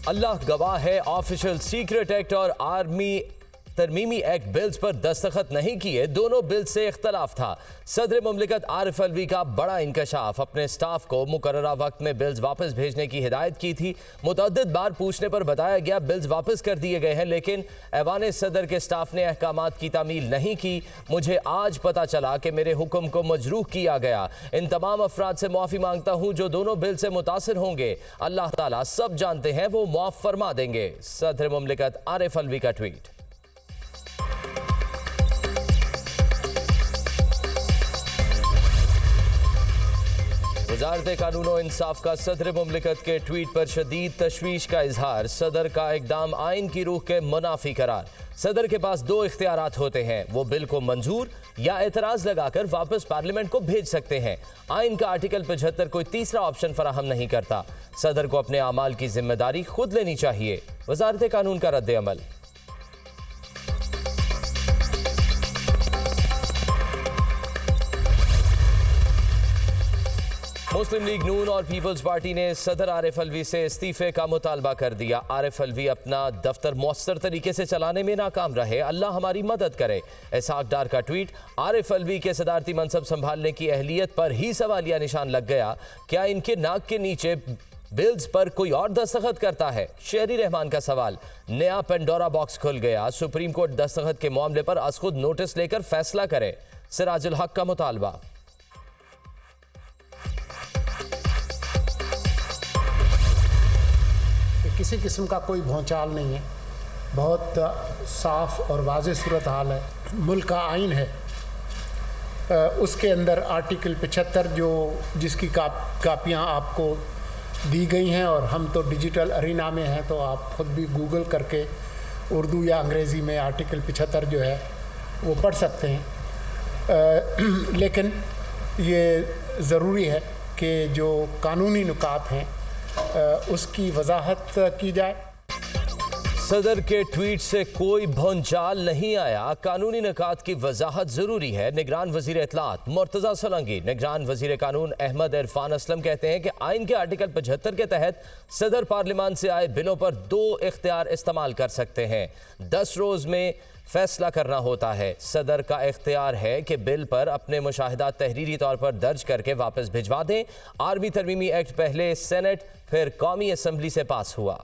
अल्लाह गवाह है, official secret act और आर्मी तरमीमी एक्ट बिल्स पर दस्तखत नहीं किए। दोनों बिल से इख्तलाफ था। सदर मुमलिकत आरिफ अलवी का बड़ा इंकशाफ। अपने स्टाफ को मुकर्ररा वक्त में बिल्स वापस भेजने की हिदायत की थी। मुतअद्दिद बार पूछने पर बताया गया बिल्स वापस कर दिए गए हैं, लेकिन ऐवान सदर के स्टाफ ने अहकामात की तामील नहीं की। मुझे आज पता चला कि मेरे हुक्म को मजरूह किया गया। इन तमाम अफराद से माफ़ी मांगता हूँ जो दोनों बिल से मुतासिर होंगे। अल्लाह ताला सब जानते हैं, वो माफ़ फरमा देंगे। सदर मुमलिकत आरिफ अलवी का ट्वीट। वज़ारत कानून और इंसाफ का सदर मुमलिकत के ट्वीट पर शदीद तशवीश का इजहार। सदर का इकदाम आइन की रूह के मुनाफी करार। सदर के पास दो इख्तियारात होते हैं, वो बिल को मंजूर या एतराज़ लगाकर वापस पार्लियामेंट को भेज सकते हैं। आइन का आर्टिकल 75 कोई तीसरा ऑप्शन फराहम नहीं करता। सदर को अपने अमाल की जिम्मेदारी खुद लेनी चाहिए। वज़ारत कानून का रद्द अमल। मुस्लिम लीग नून और पीपल्स पार्टी ने सदर आरिफ अलवी से इस्तीफे का मुतालबा कर दिया। आरिफ अलवी अपना दफ्तर मौसर तरीके से चलाने में नाकाम रहे, अल्लाह हमारी मदद करे। इसहाक डार का ट्वीट। आरिफ अलवी के सदारती मनसब संभालने की अहलियत पर ही सवालिया निशान लग गया। क्या इनके नाक के नीचे बिल्स पर कोई और दस्तखत करता है? शहरी रहमान का सवाल। नया पेंडोरा बॉक्स खुल गया। सुप्रीम कोर्ट दस्तखत के मामले पर अज़खुद नोटिस लेकर फैसला करे। सिराजुल हक का मुतालबा। किसी किस्म का कोई भौचाल नहीं है, बहुत साफ और वाज़ेह सूरत हाल है। मुल्क का आइन है, उसके अंदर आर्टिकल 75 जिसकी कापियाँ आपको दी गई हैं, और हम तो डिजिटल अरीना में हैं, तो आप ख़ुद भी गूगल करके उर्दू या अंग्रेज़ी में आर्टिकल 75 जो है वो पढ़ सकते हैं। लेकिन ये ज़रूरी है कि जो कानूनी नुकात हैं उसकी वजाहत की जाए। सदर के ट्वीट से कोई भौचाल नहीं आया। कानूनी निकात की वजाहत जरूरी है। निगरान वजीर इत्तलात मुर्तजा सोलंकी, निगरान वजीर कानून अहमद इरफान असलम कहते हैं कि आइन के आर्टिकल 75 के तहत सदर पार्लियामान से आए बिलों पर दो इख्तियार इस्तेमाल कर सकते हैं। 10 रोज में फैसला करना होता है। सदर का इख्तियार है कि बिल पर अपने मुशाहिदात तहरीरी तौर पर दर्ज करके वापस भिजवा दें। आर्मी तरमीमी एक्ट पहले सेनेट फिर कौमी असम्बली से पास हुआ।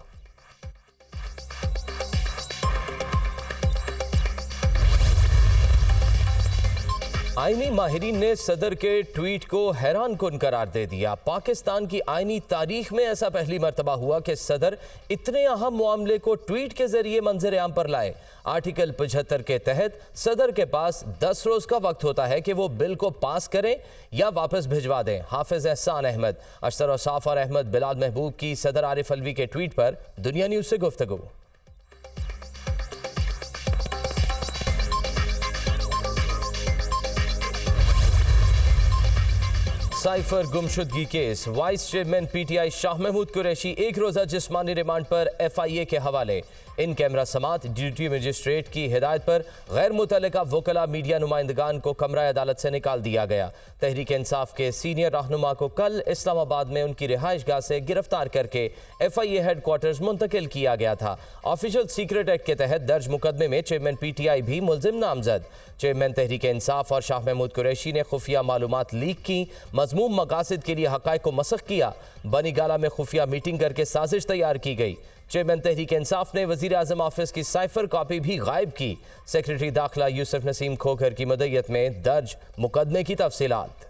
आईनी माहिरीन ने सदर के ट्वीट को हैरान कुन करार दे दिया। पाकिस्तान की आईनी तारीख में ऐसा पहली मर्तबा हुआ कि सदर इतने अहम मामले को ट्वीट के जरिए मंजर आम पर लाए। आर्टिकल 75 के तहत सदर के पास 10 रोज का वक्त होता है कि वो बिल को पास करें या वापस भिजवा दें। हाफिज एहसान अहमद, अशतर औसाफ और अहमद बिलाल महबूब की सदर आरिफ अलवी के ट्वीट पर दुनिया न्यूज से गुफ्तगू। साइफर गुमशुदगी case. Vice chairman PTI Shah Mahmood Qureshi एक रोजा जिस्मानी रिमांड पर एफआईए के हवाले। इन कैमरा समात ड्यूटी मजिस्ट्रेट की हिदायत पर गैर मुतल्लिका वकला मीडिया नुमाइंदगान को कमरा अदालत से निकाल दिया गया। तहरीक इंसाफ के सीनियर रहनुमा को कल इस्लामाबाद में उनकी रिहाइशगाह से गिरफ्तार करके एफआईए हेडक्वार्टर्स मुंतकिल किया गया था। ऑफिशियल सीक्रेट एक्ट के तहत दर्ज मुकदमे में चेयरमैन पीटीआई भी मुलजिम नामजद। चेयरमैन तहरीक इंसाफ और शाह महमूद कुरैशी ने खुफिया मालूमात लीक की, मजमूम मकासद के लिए हक़ाइक़ को मसख किया। बनीगाला में खुफिया मीटिंग करके साजिश तैयार की गई। चेयरमैन तहरीक इंसाफ ने वज़ीर आज़म ऑफिस की साइफर कॉपी भी गायब की। सेक्रेटरी दाखिला यूसुफ नसीम खोखर की मदयत में दर्ज मुकदमे की तफसीलात।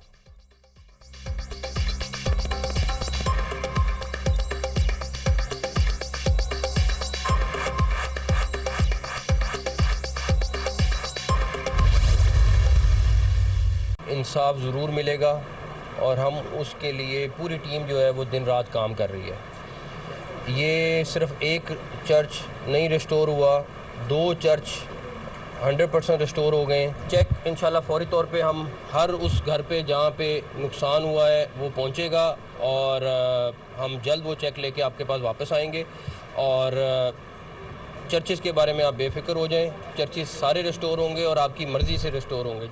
इंसाफ ज़रूर मिलेगा और हम उसके लिए पूरी टीम जो है वो दिन रात काम कर रही है। ये सिर्फ एक चर्च नहीं रिस्टोर हुआ, 2 चर्च 100% रिस्टोर हो गए। चेक इंशाल्लाह फौरी तौर पे हम हर उस घर पे जहाँ पे नुकसान हुआ है वो पहुँचेगा और हम जल्द वो चेक लेके आपके पास वापस आएंगे। और चर्चेज़ के बारे में आप बेफिक्र हो जाएं, चर्चेज़ सारे रिस्टोर होंगे और आपकी मर्ज़ी से रिस्टोर होंगे।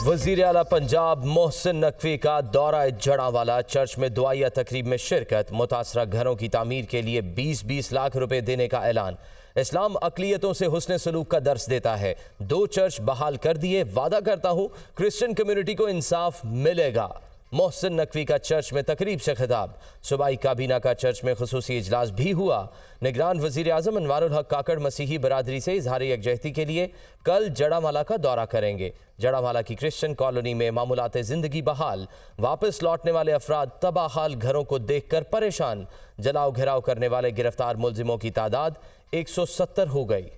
वजीर आला पंजाब मोहसिन नकवी का दौरा जड़ांवाला, चर्च में दुआया तकरीब में शिरकत, मुतासरा घरों की तामीर के लिए 20-20 लाख रुपए देने का ऐलान। इस्लाम अकलियतों से हुस्न सलूक का दर्स देता है, 2 चर्च बहाल कर दिए, वादा करता हूं क्रिश्चियन कम्युनिटी को इंसाफ मिलेगा। मोहसिन नकवी का चर्च में तकरीब से खिताब। सूबाई काबीना का चर्च में खुसूसी इजलास भी हुआ। निगरान वजीर आजम अनवारुल हक काकड़ मसीही बरादरी से इजहार यकजहती के लिए कल जड़ांवाला का दौरा करेंगे। जड़ांवाला की क्रिश्चियन कॉलोनी में मामूलाते जिंदगी बहाल, वापस लौटने वाले अफराद तबाहाल घरों को देखकर परेशान। जलाओ घेराव करने वाले गिरफ्तार मुलजिमों की तादाद 170 हो गई।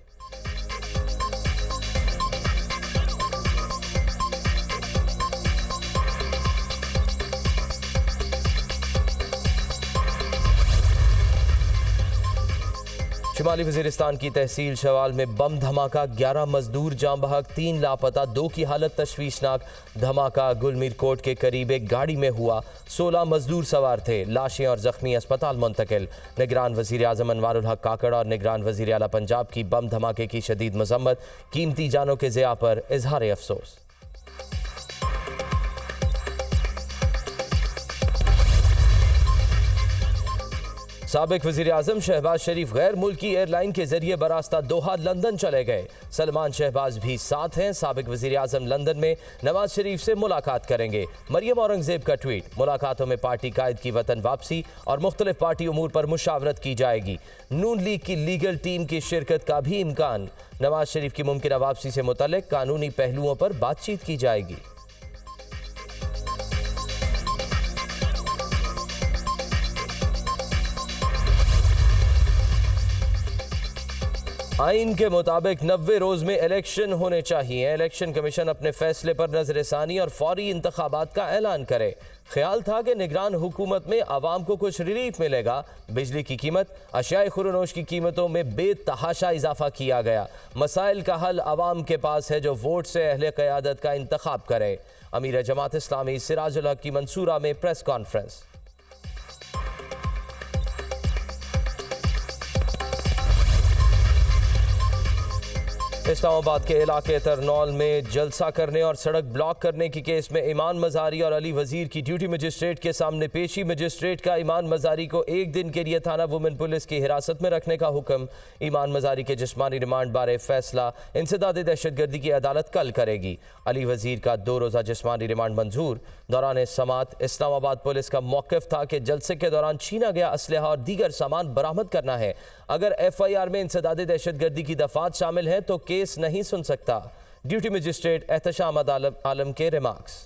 शुमाली वजीरिस्तान की तहसील शवाल में बम धमाका, 11 मजदूर जाँ बहक, 3 लापता, 2 की हालत तशवीशनाक। धमाका गुलमीर कोट के करीब एक गाड़ी में हुआ, 16 मजदूर सवार थे, लाशें और जख्मी अस्पताल मुंतकिल। निगरान वजीर आजम अनवारुल हक काकड़ और निगरान वजीर आला पंजाब की बम धमाके की शदीद मजम्मत, कीमती जानों के ज़िया पर इजहार अफसोस। साबिक वज़ीर आज़म शहबाज शरीफ गैर मुल्की एयरलाइन के जरिए बरास्ता दोहा लंदन चले गए। सलमान शहबाज भी साथ हैं। साबिक वज़ीर आज़म लंदन में नवाज शरीफ से मुलाकात करेंगे। मरियम औरंगजेब का ट्वीट, मुलाकातों में पार्टी कायद की वतन वापसी और मुख्तलिफ पार्टी उमूर पर मुशावरत की जाएगी। नून लीग की लीगल टीम की शिरकत का भी इम्कान। नवाज शरीफ की मुमकिन वापसी से मुतल्लिक कानूनी पहलुओं पर बातचीत की जाएगी। आइन के मुताबिक 90 रोज में इलेक्शन होने चाहिए। इलेक्शन कमीशन अपने फैसले पर नजरसानी और फौरी इंतखाबात का ऐलान करे। ख्याल था कि निगरान हुकूमत में आवाम को कुछ रिलीफ मिलेगा। बिजली की कीमत, अशियाए खुरनोश की कीमतों में बेतहाशा इजाफा किया गया। मसाइल का हल आवाम के पास है जो वोट से अहले क़यादत का इंतखाब करे। अमीर जमात इस्लामी सिराजुल हक की मंसूरा में प्रेस कॉन्फ्रेंस। इस्लामाबाद के इलाके तरनौल में जलसा करने और सड़क ब्लॉक करने के केस में ईमान मजारी और अली वजीर की ड्यूटी मजिस्ट्रेट के सामने पेशी। मजिस्ट्रेट का ईमान मजारी को 1 दिन के लिए थाना वुमेन पुलिस की हिरासत में रखने का हुक्म। ईमान मजारी के जिस्मानी रिमांड बारे फैसला इंसदादे दहशतगर्दी की अदालत कल करेगी। अली वजीर का 2 रोज़ा जिस्मानी रिमांड मंजूर। दौरान समात इस्लामाबाद पुलिस का मौक़िफ़ था कि जलसे के दौरान छीना गया असलहा और दीगर सामान बरामद करना है। अगर FIR में इंसदादे दहशतगर्दी की दफात शामिल हैं तो केस नहीं सुन सकता। ड्यूटी मजिस्ट्रेट एहतशाम आलम के रिमार्क्स।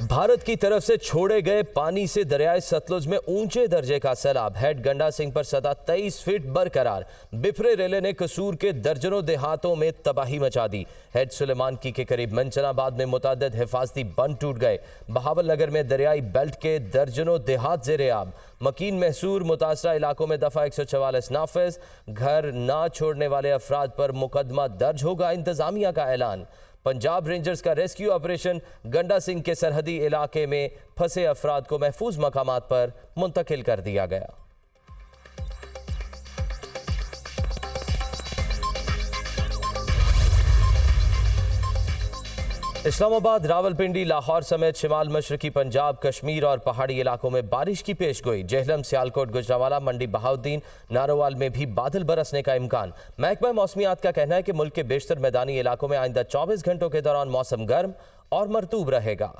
भारत की तरफ से छोड़े गए पानी से दरियाए सतलुज में ऊंचे दर्जे का सैलाब। हेड गंडा सिंह पर सतह 23 फीट बरकरार। बिफरे रेले ने कसूर के दर्जनों देहातों में तबाही मचा दी। हेड सुलेमान की के करीब मंचनाबाद में मुतअद्दिद हिफाजती बंद टूट गए। बहावल नगर में दरियाई बेल्ट के दर्जनों देहात ज़ेर-ए-आब। मकीन महसूर मुतासरा इलाकों में दफ़ा 144 नाफिज। घर ना छोड़ने वाले अफराद पर मुकदमा दर्ज होगा, इंतजामिया का ऐलान। पंजाब रेंजर्स का रेस्क्यू ऑपरेशन गंडा सिंह के सरहदी इलाके में फंसे अफराद को महफूज मकामात पर मुंतकिल कर दिया गया। इस्लामाबाद, रावलपिंडी, लाहौर समेत शिमाल मशरकी पंजाब, कश्मीर और पहाड़ी इलाकों में बारिश की पेशगोई। जेहलम, सियालकोट, गुजरांवाला, मंडी बहाउद्दीन, नारोवाल में भी बादल बरसने का इम्कान। महकमा मौसमियात का कहना है कि मुल्क के बेशतर मैदानी इलाकों में आइंदा 24 घंटों के दौरान मौसम गर्म और मरतूब रहेगा।